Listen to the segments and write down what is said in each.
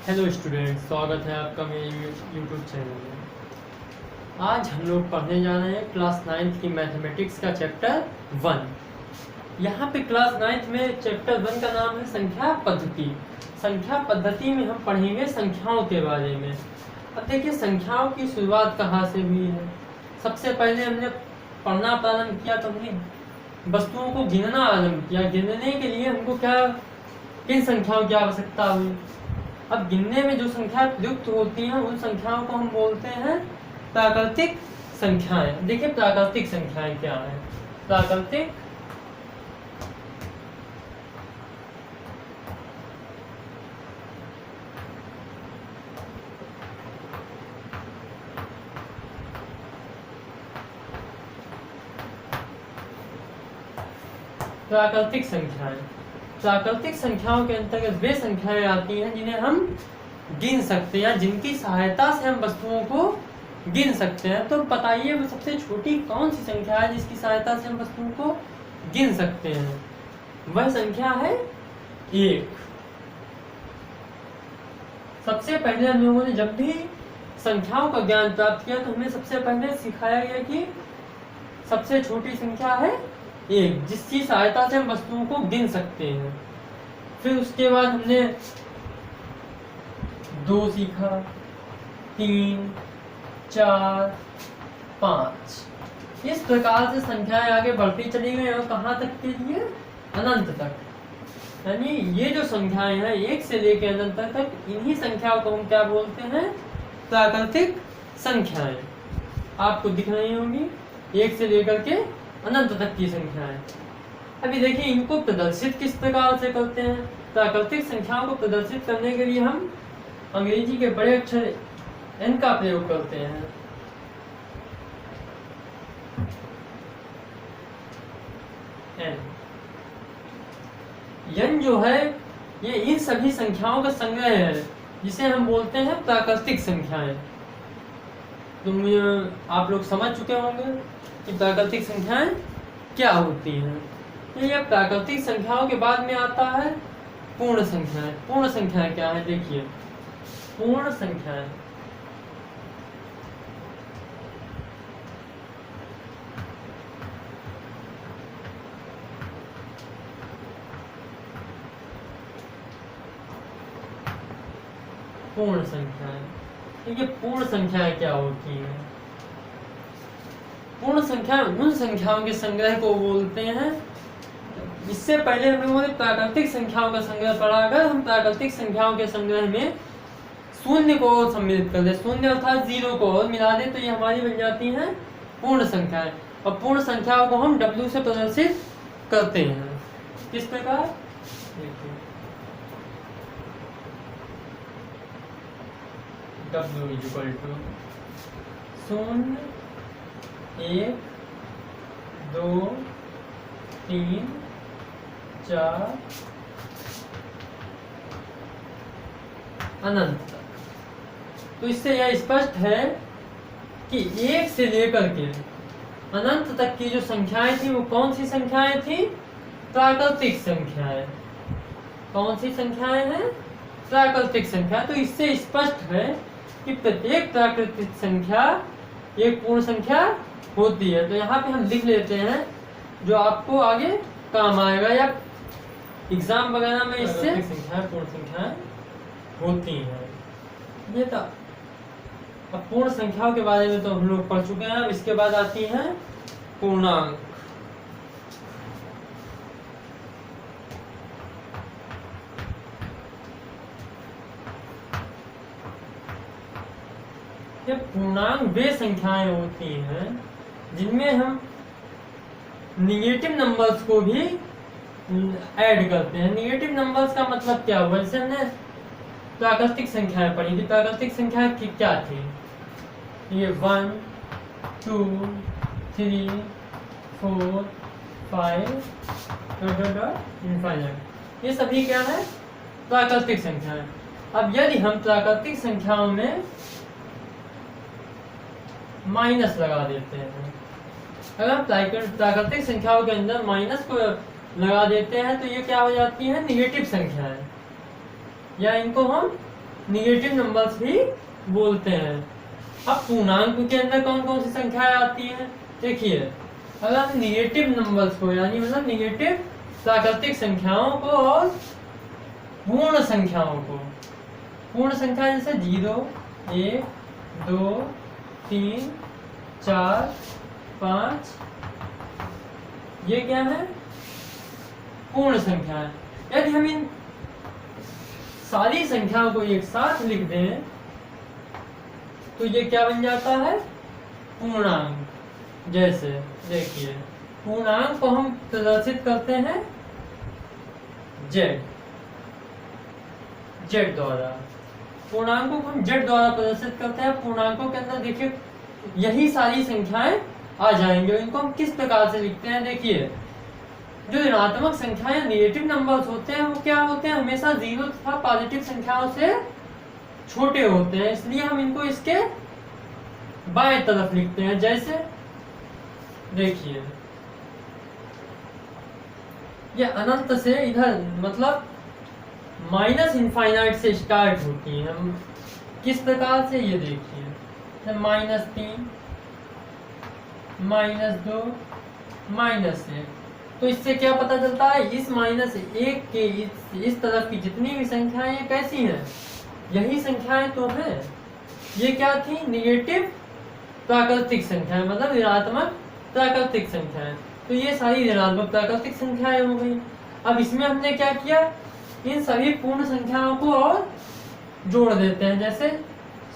Hello student, स्वागत है आपका मेरे यूट्यूब चैनल में। आज हम लोग पढ़ने जा रहे हैं क्लास 9th की मैथमेटिक्स का चैप्टर 1। यहाँ पे क्लास 9th में चैप्टर 1 का नाम है संख्या पद्धति। संख्या पद्धति में हम पढ़ेंगे संख्याओं के बारे में। अब देखिए संख्याओं की शुरुआत कहाँ से हुई है। सबसे पहले हमने पढ़ना प्रारंभ किया तो हमने वस्तुओं को गिनना आरंभ किया। गिनने के लिए हमको किन संख्याओं की आवश्यकता हुई। अब गिनने में जो संख्या प्रयुक्त होती हैं उन संख्याओं को हम बोलते हैं प्राकृतिक संख्याएं। देखिए प्राकृतिक संख्याएं क्या है। प्राकृतिक प्राकृतिक संख्याएं। प्राकृतिक संख्याओं के अंतर्गत वे संख्याएं आती हैं जिन्हें हम गिन सकते हैं, जिनकी सहायता से हम वस्तुओं को गिन सकते हैं। तो बताइए वो सबसे छोटी कौन सी संख्या है जिसकी सहायता से हम वस्तुओं को गिन सकते हैं। वह संख्या है 1। सबसे पहले हम लोगों ने जब भी संख्याओं का ज्ञान प्राप्त किया तो हमें सबसे पहले सिखाया गया कि सबसे छोटी संख्या है 1, जिसकी सहायता से हम वस्तुओं को गिन सकते हैं। फिर उसके बाद हमने 2 सीखा, 3, 4, 5। इस प्रकार से संख्याएं आगे बढ़ती चली गई और कहाँ तक के लिए? अनंत तक। यानी ये जो संख्याएं हैं 1 से लेकर अनंत तक, इन्हीं संख्याओं को हम क्या बोलते हैं? प्राकृतिक संख्याएं। आपको दिख रही होंगी 1 से लेकर के अनंत तक की संख्याएं। अभी देखिए इनको प्रदर्शित किस प्रकार से करते हैं। प्राकृतिक संख्याओं को प्रदर्शित करने के लिए हम अंग्रेजी के बड़े अक्षर n का प्रयोग करते हैं। n जो है ये इन सभी संख्याओं का संग्रह है जिसे हम बोलते हैं प्राकृतिक संख्याएं। तो आप लोग समझ चुके होंगे कि प्राकृतिक संख्याएं क्या होती हैं। तो ये प्राकृतिक संख्याओं के बाद में आता है पूर्ण संख्याएं। पूर्ण संख्याएं क्या है? देखिए पूर्ण संख्याएं पूर्ण संख्याएं। देखिए पूर्ण संख्याएं क्या होती हैं। पूर्ण संख्या उन संख्याओं के संग्रह को बोलते हैं। इससे पहले हम लोगों ने प्राकृतिक संख्याओं का संग्रह पढ़ा। अगर हम प्राकृतिक संख्याओं के संग्रह में शून्य को और सम्मिलित कर दे, शून्य अर्थात 0 को और मिला दे, तो ये हमारी बन जाती हैं पूर्ण संख्याएं। और पूर्ण संख्याओं को हम W से प्रदर्शित करते हैं। किस प्रकार? देखिए W इक्वल टू 0, 1, 2, 3, 4 अनंत तक। तो इससे यह स्पष्ट है कि 1 से लेकर के अनंत तक की जो संख्याएं थी वो कौन सी संख्याएं थी? प्राकृतिक संख्याएं। कौन सी संख्याएं हैं? प्राकृतिक संख्या। तो इससे स्पष्ट है कि प्रत्येक प्राकृतिक संख्या एक पूर्ण संख्या होती है। तो यहाँ पे हम लिख लेते हैं जो आपको आगे काम आएगा या एग्जाम वगैरह में इससे संख्याएं पूर्ण संख्याएं होती हैं। ये तो अब पूर्ण संख्याओं के बारे में तो हम लोग पढ़ चुके हैं। अब इसके बाद आती हैं पूर्णांक। ये पूर्णांक वे संख्याएं होती हैं जिनमें हम निगेटिव नंबर्स को भी ऐड करते हैं। निगेटिव नंबर्स का मतलब क्या हुआ? जैसे हमने प्राकृतिक संख्याएं पढ़ी थी। प्राकृतिक संख्याएं क्या थी? ये 1, 2, 3, 4, 5 इनफाइनाइट। ये सभी क्या है? प्राकृतिक संख्याएं। अब यदि हम प्राकृतिक संख्याओं में माइनस लगा देते हैं, अगर हम प्राकृतिक संख्याओं के अंदर माइनस को लगा देते हैं तो ये क्या हो जाती है? निगेटिव संख्याएं। या इनको हम निगेटिव नंबर्स भी बोलते हैं। अब पूर्णांक के अंदर कौन कौन सी संख्याएं आती हैं? देखिए, अगर हम निगेटिव नंबर्स को यानी मतलब निगेटिव प्राकृतिक संख्याओं को और पूर्ण संख्याओं को, पूर्ण संख्या जैसे 0, 1, 2, 3, 4, 5, ये क्या है? पूर्ण संख्या है। यदि हम इन सारी संख्याओं को एक साथ लिख दें तो ये क्या बन जाता है? पूर्णांक। जैसे देखिए, पूर्णांक को हम प्रदर्शित करते हैं जेड द्वारा। पूर्णांकों को हम जेड द्वारा प्रदर्शित करते हैं। पूर्णांकों के अंदर देखिए यही सारी संख्याएं आ जाएंगे। इनको हम किस प्रकार से लिखते हैं? देखिए, जो ऋणात्मक संख्याएं नेगेटिव नंबर्स होते हैं वो क्या होते हैं? हमेशा 0 तथा पॉजिटिव संख्याओं से छोटे होते हैं, इसलिए हम इनको इसके बाएं तरफ लिखते हैं। जैसे देखिए, ये अनंत से इधर मतलब माइनस इनफाइनाइट से स्टार्ट होती है। हम किस प्रकार से? ये देखिए, -3, -2, -1। तो इससे क्या पता चलता है? इस -1 के इस तरफ की जितनी भी संख्याएं ये कैसी हैं? यही संख्याएं तो हैं। ये क्या थी? निगेटिव प्राकृतिक संख्याएं, मतलब ऋणात्मक प्राकृतिक संख्याएं। तो ये सारी ऋणात्मक प्राकृतिक संख्याएं हो गई। अब इसमें हमने क्या किया? इन सभी पूर्ण संख्याओं को और जोड़ देते हैं। जैसे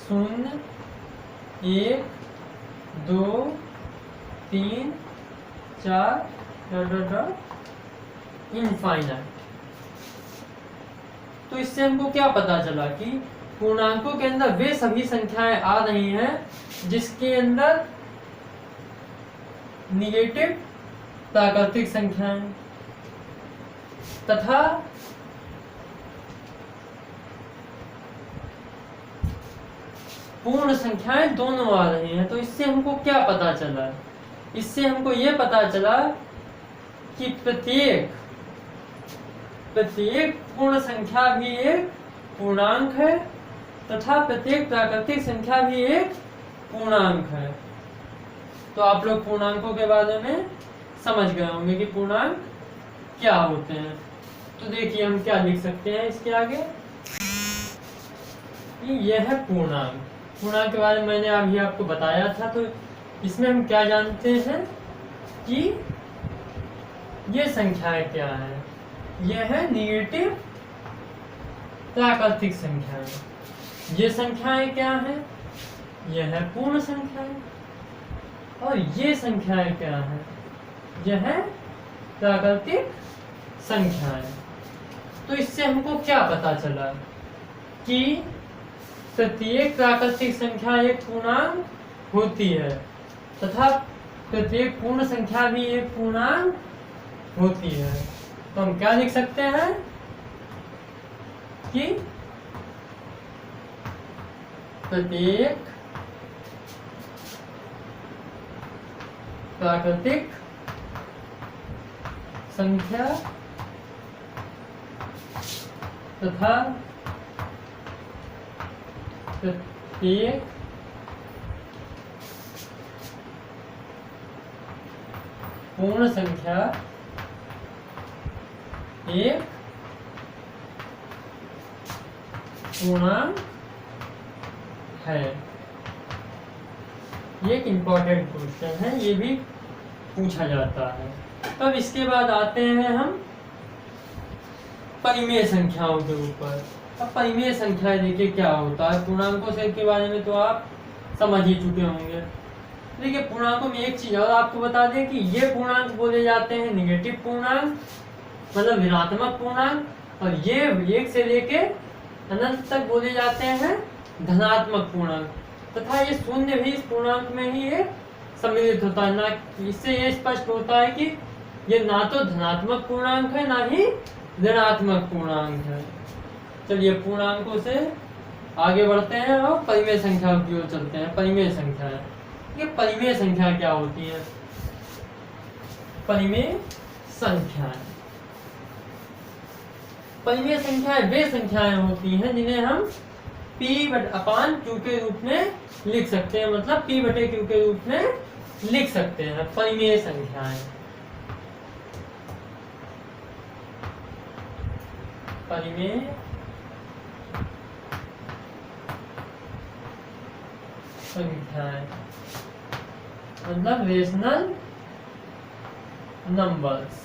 0, 1, 2, 3, 4 इनफाइनाइट। तो इससे हमको क्या पता चला कि पूर्णांकों के अंदर वे सभी संख्याएं आ रही हैं जिसके अंदर निगेटिव प्राकृतिक संख्याएं तथा पूर्ण संख्याएं दोनों आ रही हैं। तो इससे हमको क्या पता चला? इससे हमको ये पता चला कि प्रत्येक पूर्ण संख्या भी एक पूर्णांक है तथा प्रत्येक प्राकृतिक संख्या भी एक पूर्णांक है। तो आप लोग पूर्णांकों के बारे में समझ गए होंगे कि पूर्णांक क्या होते हैं। तो देखिए, हम क्या लिख सकते हैं इसके आगे? यह है पूर्णांक। पूर्णांक के बारे में मैंने अभी आपको बताया था। तो इसमें हम क्या जानते हैं कि ये संख्याएं क्या है? यह है निगेटिव प्राकृतिक संख्याएं। ये संख्याएं क्या है? यह है पूर्ण संख्याएं। और ये संख्याएं क्या है? यह है प्राकृतिक संख्याएं। तो इससे हमको क्या पता चला कि प्रत्येक प्राकृतिक संख्या एक पूर्णांक होती है तथा प्रत्येक पूर्ण संख्या भी एक पूर्णांक होती है। तो हम क्या लिख सकते हैं कि प्रत्येक प्राकृतिक संख्या तथा प्रत्येक पूर्ण संख्या एक पूर्णांक है। ये एक इम्पोर्टेंट क्वेश्चन है, ये भी पूछा जाता है। तब इसके बाद आते हैं हम परिमेय संख्याओं के ऊपर। अब परिमेय संख्या देखिए क्या होता है। पूर्णांकों से के बारे में तो आप समझ ही चुके होंगे। देखिए, पूर्णांकों में एक चीज और आपको बता दें कि ये पूर्णांक बोले जाते हैं निगेटिव पूर्णांक, मतलब ऋणात्मक पूर्णांक, और ये 1 से लेके अनंत तक बोले जाते हैं धनात्मक पूर्णांक। तथा ये शून्य भी इस पूर्णांक में ही एक सम्मिलित होता है। ना इससे ये स्पष्ट होता है कि ये ना तो धनात्मक पूर्णांक है ना ही ऋणात्मक पूर्णांक है। चलिए, पूर्णांकों से आगे बढ़ते हैं और परिमेय संख्या की ओर चलते हैं। परिमेय संख्या, ये परिमेय संख्या क्या होती है? परिमेय संख्याएं, परिमेय संख्याएं वे संख्याएं होती हैं जिन्हें हम P/Q के रूप में लिख सकते हैं, मतलब P/Q के रूप में लिख सकते हैं परिमेय संख्याएं। परिमेय संख्याएं मतलब रेशनल नंबर्स,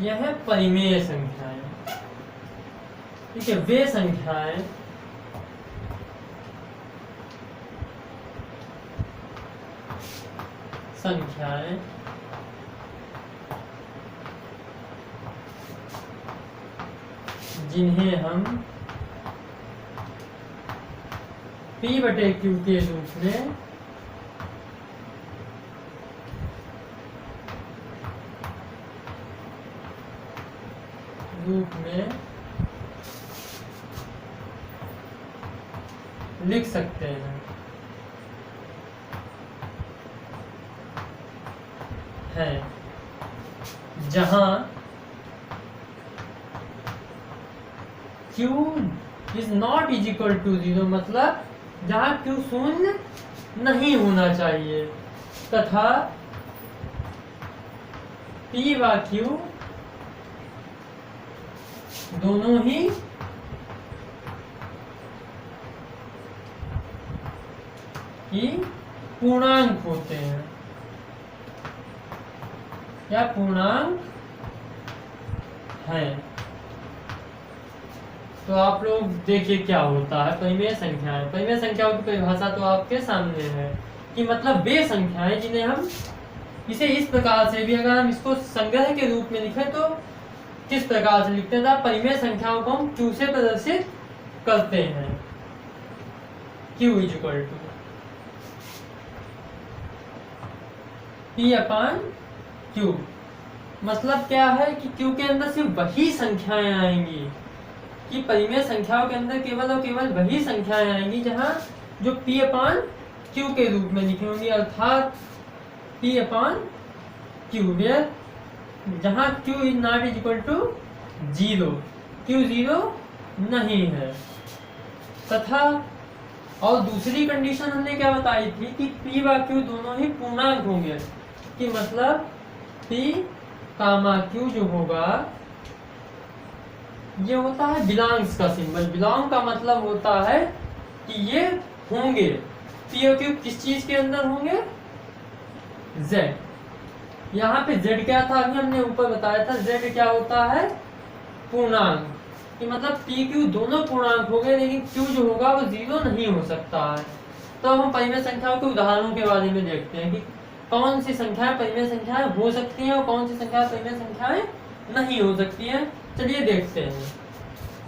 यह है परिमेय संख्याएं। ठीक है, वे संख्याएं जिन्हें हम P/Q के रूप में लिख सकते हैं जहां Q is not is equal to 0, मतलब जहां Q शून्य नहीं होना चाहिए, तथा P/Q दोनों ही पूर्णांक होते हैं या पूर्णांक हैं। तो आप लोग देखिए क्या होता है परिमेय संख्याएं। परिमेय संख्याओं की परिभाषा तो आपके सामने है कि मतलब वे संख्याएं जिन्हें हम इसे इस प्रकार से भी, अगर हम इसको संग्रह के रूप में लिखें तो किस प्रकार से लिखते हैं, तो परिमेय संख्याओं को हम Q से प्रदर्शित करते हैं। Q is equal to P/Q, मतलब क्या है कि Q के अंदर सिर्फ वही संख्याएं आएंगी, कि परिमेय संख्याओं के अंदर केवल और केवल वही संख्याएं आएंगी जहां जो P/Q के रूप में लिखी होंगी, अर्थात P/Q वेयर जहां Q is not is equal to 0, Q 0 नहीं है। तथा और दूसरी कंडीशन हमने क्या बताई थी कि P/Q दोनों ही पूर्णांक होंगे, कि मतलब P/Q जो होगा ये होता है बिलोंग्स का सिंबल। बिलोंग का मतलब होता है कि ये होंगे, P और Q किस चीज के अंदर होंगे, Z। यहाँ पे Z क्या था, अभी हमने ऊपर बताया था, Z क्या होता है पूर्णांक, कि मतलब PQ दोनों पूर्णांक हो गए, लेकिन Q जो होगा वो 0 नहीं हो सकता है। तो हम परिमेय संख्याओं के उदाहरणों के बारे में देखते हैं कि कौन सी संख्याएं परिमेय संख्याएं हो सकती हैं और कौन सी संख्याएं परिमेय संख्याएं नहीं हो सकती हैं। चलिए देखते हैं।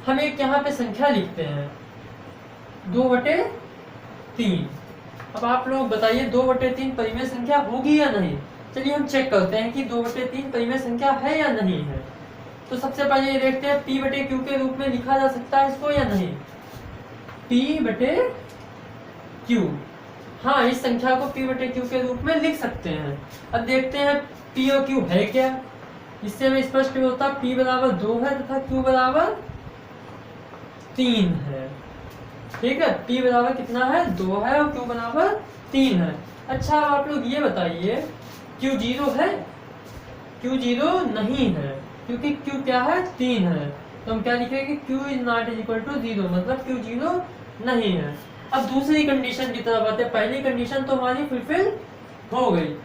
हम एक यहाँ पे संख्या लिखते हैं 2/3। अब आप लोग बताइए 2/3 परिमेय संख्या होगी या नहीं। चलिए हम चेक करते हैं कि 2/3 परिमेय संख्या है या नहीं है। तो सबसे पहले ये देखते हैं P/Q के रूप में लिखा जा सकता है इसको या नहीं। P/Q, हाँ, इस संख्या को P/Q के रूप में लिख सकते हैं। अब देखते हैं P और Q है क्या। इससे हमें स्पष्ट होता है P बराबर 2 है तथा Q बराबर 3 है। ठीक है, P बराबर कितना है 2 है और Q बराबर 3 है। अच्छा, अब आप लोग ये बताइए Q 0 है, Q 0 नहीं है, क्योंकि Q क्या है 3 है। तो हम क्या लिखेंगे Q is not is equal to 0, मतलब Q 0 नहीं है। अब दूसरी कंडीशन की तरफ आते हैं। पहली कंडीशन तो हमारी फुलफिल हो गई।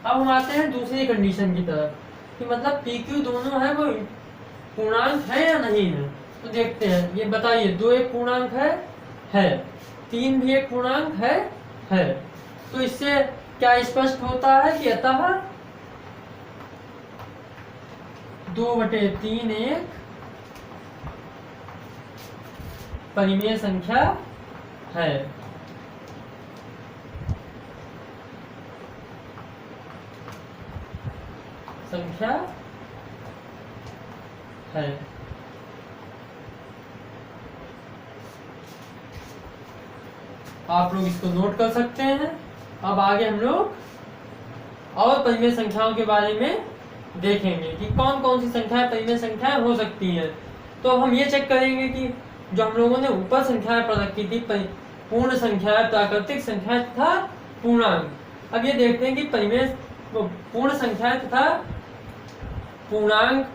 अब हम आते हैं दूसरी कंडीशन की तरफ कि मतलब PQ दोनों है वो पूर्णांक है या नहीं है। तो देखते हैं, ये बताइए 2 एक पूर्णांक है, 3 भी एक पूर्णांक है। तो इससे क्या स्पष्ट होता है कि अतः 2/3 एक परिमेय संख्या है। आप लोग इसको नोट कर सकते हैं। अब आगे हम लोग और परिमेय संख्याओं के बारे में देखेंगे कि कौन कौन सी संख्याएं परिमेय संख्याएं हो सकती हैं। तो हम ये चेक करेंगे कि जो हम लोगों ने ऊपर संख्याएं पढ़ रखी थी, पूर्ण संख्याएं, प्राकृतिक संख्याएं तथा पूर्णांक। अब ये देखते हैं कि परिमेय पूर्ण संख्याएं तथा पूर्णांक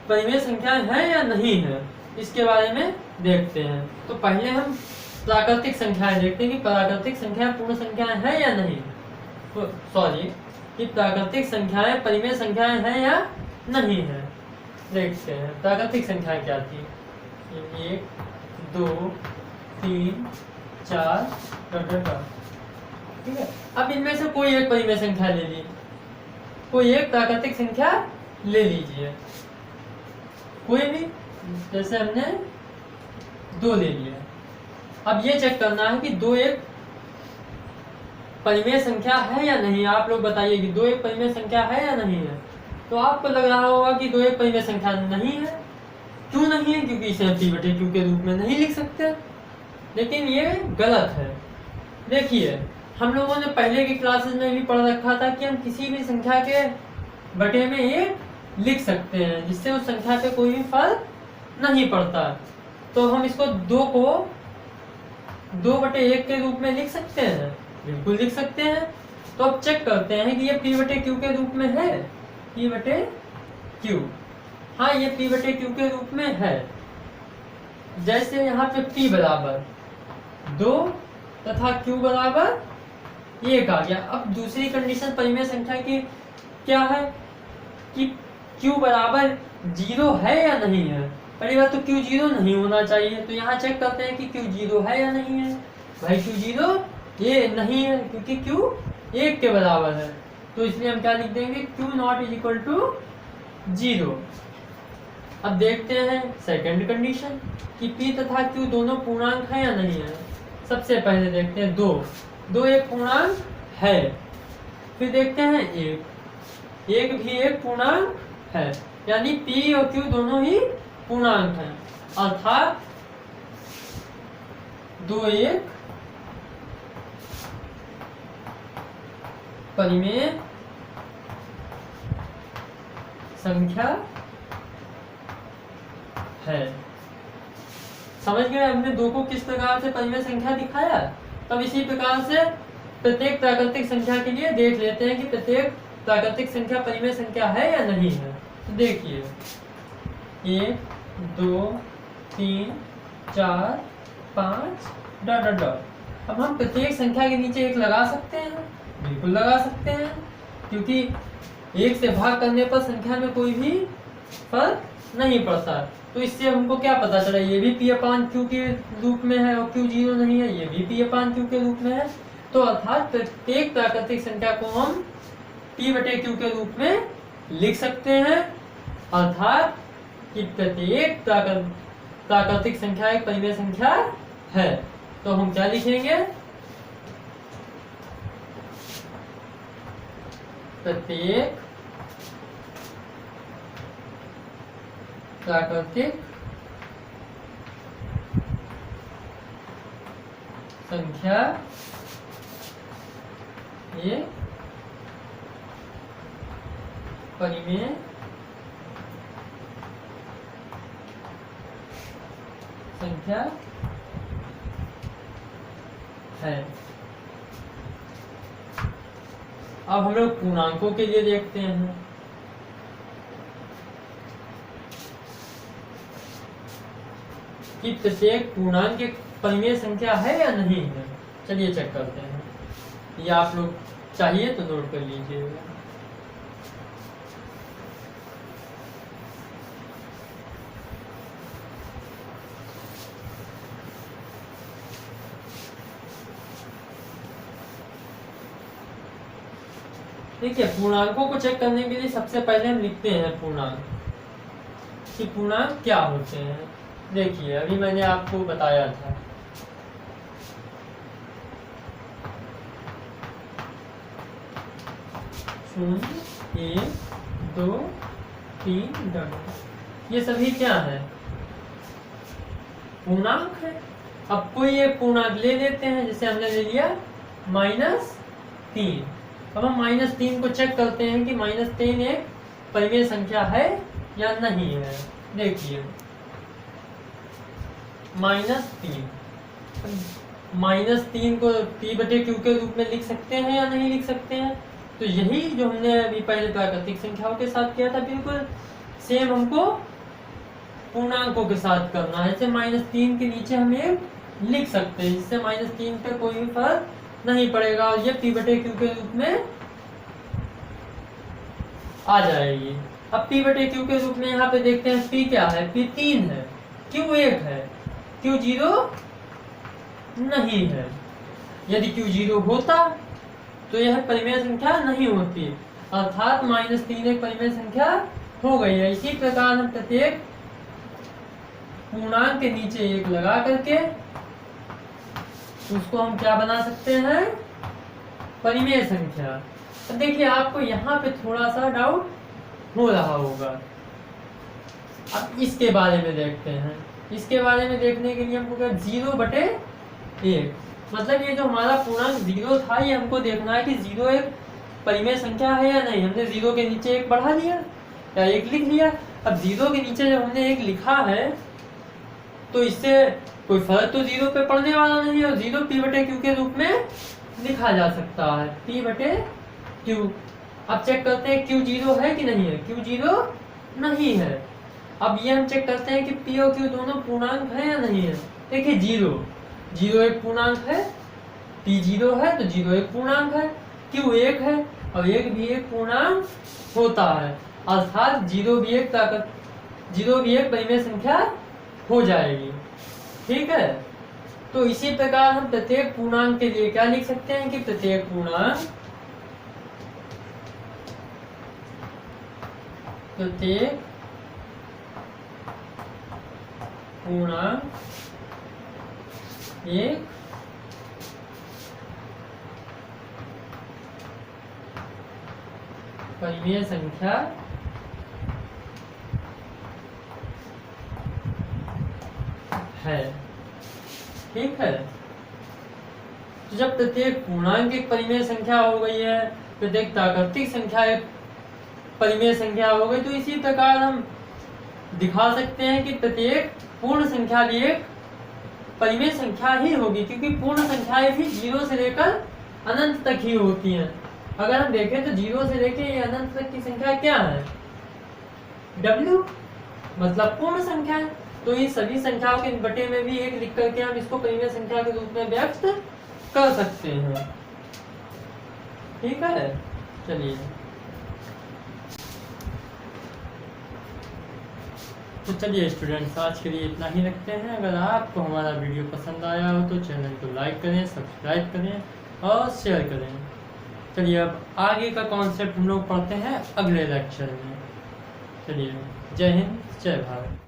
परिमेय संख्याएं हैं या नहीं है, इसके बारे में देखते हैं। तो पहले हम प्राकृतिक संख्याएं देखते हैं कि प्राकृतिक संख्याएं पूर्ण संख्याएं हैं या नहीं, सॉरी कि प्राकृतिक संख्याएं परिमेय संख्याएं हैं या नहीं है। देखते हैं प्राकृतिक संख्याएं क्या थी। 1 2 3 4 ठीक है। अब इनमें से कोई एक परिमेय संख्या ले ली, कोई एक प्राकृतिक संख्या ले लीजिए, कोई भी, जैसे हमने 2 ले लिया। अब ये चेक करना है कि 2 एक परिमेय संख्या है या नहीं। आप लोग बताइए कि 2 एक परिमेय संख्या है या नहीं है। तो आपको लग रहा होगा कि 2 एक परिमेय संख्या नहीं है। क्यों नहीं है? क्योंकि इसे P/Q के रूप में नहीं लिख सकते। लेकिन ये गलत है। देखिए, हम लोगों ने पहले की क्लासेस में भी पढ़ रखा था कि हम किसी भी संख्या के बटे में 1 लिख सकते हैं, जिससे उस संख्या पे कोई भी फर्क नहीं पड़ता। तो हम इसको 2 को 2/1 के रूप में लिख सकते हैं, बिल्कुल लिख सकते हैं। तो अब चेक करते हैं कि ये P/Q के रूप में है। P/Q, हाँ ये P/Q के रूप में है। जैसे यहाँ पे P बराबर 2 तथा Q बराबर 1 आ गया। अब दूसरी कंडीशन परिमेय संख्या की क्या है कि Q बराबर 0 है या नहीं है। पहली बात तो Q 0 नहीं होना चाहिए। तो यहाँ चेक करते हैं कि Q 0 है या नहीं है। भाई Q 0 ये नहीं है, क्योंकि Q 1 के बराबर है। तो इसलिए हम क्या लिख देंगे, Q not is equal to 0। अब देखते हैं सेकंड कंडीशन कि P तथा Q दोनों पूर्णांक है या नहीं है। सबसे पहले देखते हैं 2 एक पूर्णांक है। फिर देखते हैं 1 भी एक पूर्णांक है, यानी P और Q दोनों ही पूर्णांक हैं। अर्थात 2 एक परिमेय संख्या है। समझ गए हमने 2 को किस प्रकार से परिमेय संख्या दिखाया। तब इसी प्रकार से प्रत्येक प्राकृतिक संख्या के लिए देख लेते हैं कि प्रत्येक प्राकृतिक संख्या परिमेय संख्या है या नहीं है। तो देखिए 1 2 3 4 5 ... अब हम प्रत्येक संख्या के नीचे 1 लगा सकते हैं, बिल्कुल लगा सकते हैं, क्योंकि 1 से भाग करने पर संख्या में कोई भी फर्क नहीं पड़ता। तो इससे हमको क्या पता चला, ये भी P/Q के रूप में है और Q 0 नहीं है, ये भी P/Q के रूप में है। तो अर्थात प्रत्येक प्राकृतिक संख्या को हम P/Q के रूप में लिख सकते हैं। अर्थात कि प्रत्येक प्राकृतिक संख्या एक परिमेय संख्या है। तो हम क्या लिखेंगे, प्रत्येक प्राकृतिक संख्या एक परिमेय संख्या है। अब हम लोग पूर्णांकों के लिए देखते हैं। कि प्रत्येक पूर्णांक एक परिमेय संख्या है या नहीं है। चलिए चेक करते हैं। ये आप लोग चाहिए तो नोट कर लीजिएगा। देखिए, पूर्णांकों को चेक करने के लिए सबसे पहले हम लिखते हैं पूर्णांक, कि पूर्णांक क्या होते हैं। देखिए, अभी मैंने आपको बताया था शून्य 1 2 3 ये सभी क्या है, पूर्णांक है। अब कोई एक पूर्णांक ले लेते हैं, जैसे हमने ले लिया -3। अब हम -3 को चेक करते हैं कि -3 एक परिमेय संख्या है या नहीं है। देखिए -3 को p/q के रूप में लिख सकते हैं या नहीं लिख सकते हैं? तो यही जो हमने अभी पहले प्राकृतिक संख्याओं के साथ किया था, बिल्कुल सेम हमको पूर्णांकों के साथ करना है। ऐसे -3 के नीचे हम एक लिख सकते हैं, इससे -3 पे कोई भी फर्क नहीं पड़ेगा और ये p/q के रूप में आ जाएगी। अब p/q के रूप में यहाँ पे देखते हैं p क्या है, p 3 है, q 1 है, q 0 नहीं है। यदि q 0 होता तो यह परिमेय संख्या नहीं होती, अर्थात -3 एक परिमेय संख्या हो गई है। इसी प्रकार हम प्रत्येक पूर्णांक के नीचे एक लगा करके उसको हम क्या बना सकते हैं, परिमेय संख्या। अब देखिए आपको यहाँ पे थोड़ा सा डाउट हो रहा होगा। अब इसके बारे में देखते हैं। इसके बारे में देखने के लिए हमको क्या 0/1, मतलब ये जो हमारा पूर्णांक 0 था, ये हमको देखना है कि 0 एक परिमेय संख्या है या नहीं। हमने 0 के नीचे एक बढ़ा दिया या एक लिख लिया। अब 0 के नीचे जब हमने एक लिखा है तो इससे कोई फर्क तो 0 पे पड़ने वाला नहीं है और 0 p/q के रूप में लिखा जा सकता है, p/q। अब चेक करते हैं q 0 है कि नहीं है, q 0 नहीं है। अब ये हम चेक करते हैं कि p और q दोनों पूर्णांक है या नहीं है। देखिए 0 एक पूर्णांक है, p 0 है तो 0 एक पूर्णांक है, q 1 है और 1 भी एक पूर्णांक होता है, अर्थात 0 भी एक परिमेय संख्या हो जाएगी। ठीक है, तो इसी प्रकार हम प्रत्येक पूर्णांक के लिए क्या लिख सकते हैं कि प्रत्येक पूर्णांक एक परिमेय संख्या है। ठीक है, तो जब प्रत्येक पूर्णांक एक परिमेय संख्या हो गई है, प्रत्येक प्राकृतिक संख्या एक परिमेय संख्या हो गई, तो इसी प्रकार हम दिखा सकते हैं कि प्रत्येक पूर्ण संख्या भी एक परिमेय संख्या ही होगी, क्योंकि पूर्ण संख्याएं भी 0 से लेकर अनंत तक ही होती हैं। अगर हम देखें तो 0 से लेकर अनंत तक की संख्या क्या है, w, मतलब पूर्ण संख्या है। तो ये सभी संख्याओं के बटे में भी एक लिख करके हम इसको परिमेय संख्या के रूप में व्यक्त कर सकते हैं। ठीक है, चलिए तो चलिए स्टूडेंट्स, आज के लिए इतना ही रखते हैं। अगर आपको हमारा वीडियो पसंद आया हो तो चैनल को लाइक करें, सब्सक्राइब करें और शेयर करें। चलिए अब आगे का कॉन्सेप्ट हम लोग पढ़ते हैं अगले लेक्चर में। चलिए, जय हिंद, जय भारत।